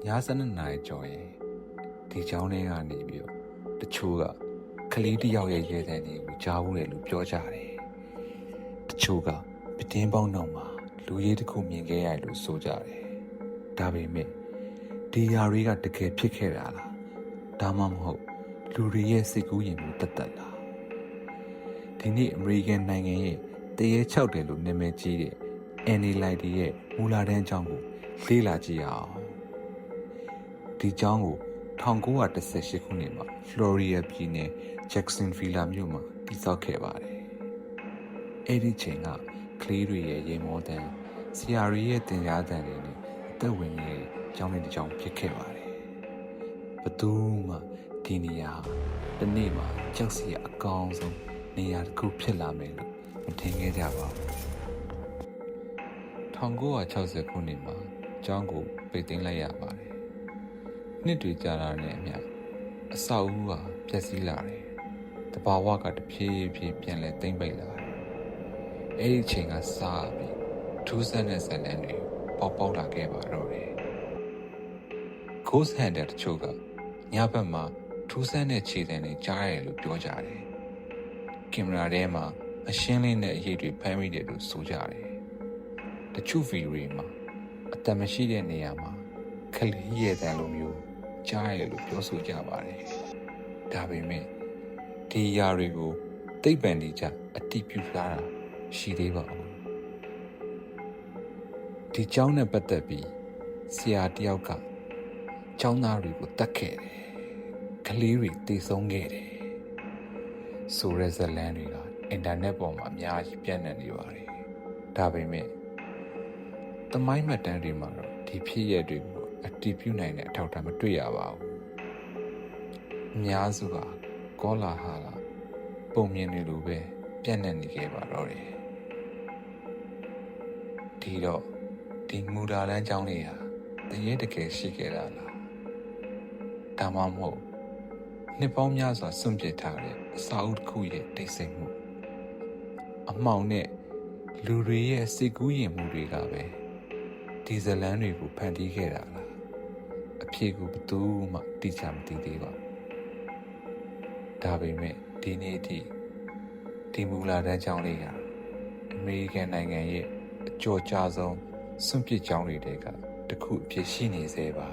ညာစနစ်နိုင်ကြော်ရင်ဒီเจ้าထဲကနေပြီးတော့တချို့ကကလေးတစ်ယောက်ရဲ့ရဲတဲ့နေကိုကြားဘူးတယ်လို့ပြောကြတယ်တချို့ကပတင်းပေါင်းနောက်မှာလူရေးတစ်ခုမြင်ခဲ့ရတယ်လို့ဆိုကြတယ်ဒါပေမဲ့ဒီຢာတွေကတကယ်ဖြစ်ခဲ့တာလားဒါမှမဟုတ်လူတွေရဲ့စိတ်ကူးရင်မှုတက်တက်လားဒီနေ့အမေရိကန်နိုင်ငံရဲ့တရေ6တယ်လို့နာမည်ကြီးတဲ့ Annie Lighty ရဲ့မူလာတန်းအကြောင်းကိုလေ့လာကြည့်အောင်ဒီအကြောင်းကို1918ခုနှစ်မှာ Florida ပြည်နယ် Jacksonville မြို့မှာတည်ဆောက်ခဲ့ပါတယ်အဲ့ဒီချိန်ကကလေးတွေရဲ့ရေမောတန်းဆရာတွေရဲ့တင်ကြားတန်းတွေနဲ့အသက်ဝင်နေတဲ့ကျောင်းတစ်ကျောင်းဖြစ်ခဲ့ပါတယ်ဘသူမှဒီနေရာတနေ့မှာကြောက်စရာအကောင်းဆုံးနေရာတစ်ခုဖြစ်လာမယ်လို့မထင်ခဲ့ကြပါဘူး1960ခုနှစ်မှာကျောင်းကိုပိတ်သိမ်းလိုက်ရပါတယ်နှစ်တွေကြာလာတဲ့အမျှအဆောက်အဦဟာပျက်စီးလာတယ်တဘာဝကတဖြည်းဖြည်းပြန်လဲသိမ့်ပိတ်လာတယ်အဲ့ဒီချိန်ကစပြီးထူးဆန်းတဲ့ဇာတ်လမ်းတွေပေါက်လာခဲ့ပါတော့တယ် Ghost Hunter တချို့ကညဘက်မှာထူးဆန်းတဲ့ခြေတံတွေကြားရတယ်လို့ပြောကြတယ်ကင်မရာထဲမှာအရှင်းလေးနဲ့အရေးတွေဖမ်းမိတယ်လို့ဆိုကြတယ်တချို့ဗီဒီယိုတွေမှာအတမရှိတဲ့နေရာမှာခလေးရဲ့တန်လိုမျိုးကြားရတယ်လို့ပြောဆိုကြပါတယ်ဒါပေမဲ့ဒီຢာတွေကိုသိပ္ပံတွေကြအတိပြုထားတာရှိသေးပါဘူးဒီကျောင်းနဲ့ပတ်သက်ပြီးဆရာတယောက်ကကျောင်းသားတွေကိုတတ်ခဲ့တယ်ကလေးတွေတေဆုံးခဲ့တယ်ဆိုရဲဇလန်တွေကအင်တာနက်ပေါ်မှာအများကြီးပြန့်နှံ့နေပါတယ်ဒါပေမဲ့သမိုင်းမှတ်တမ်းတွေမှာတော့ဒီဖြစ်ရပ်တွေကိုအတည်ပြုနိုင်တဲ့အထောက်အထားမတွေ့ရပါဘူးအများစုကကောလာဟာလာပုံမြင်နေလို့ပဲပြန့်နှံ့နေခဲ့ပါတော့တယ်ဒီတော့ဒီမူဒါလန်းကျောင်းလေးဟာတကယ်ရှိခဲ့တာလားဒါမှမဟုတ်နှစ်ပေါင်းများစွာစွန့်ပစ်ထားတဲ့အစာအုပ်တစ်ခုရဲ့တိတ်ဆိတ်မှုအမှောင်နဲ့လူတွေရဲ့စိတ်ကူးယဉ်မှုတွေကပဲဒီဇလန်းတွေကိုဖန်တီးခဲ့တာလားအဖြေကိုဘယ်သူမှတိကျမသိသေးပါဘူးဒါပေမဲ့ဒီနေ့အထိဒီမူလာတန်းကျောင်းလေးကအမေရိကန်နိုင်ငံရဲ့အကျော်ကြားဆုံးစွန့်ပစ်ကျောင်းတွေတဲကတစ်ခုအဖြစ်ရှိနေသေးပါ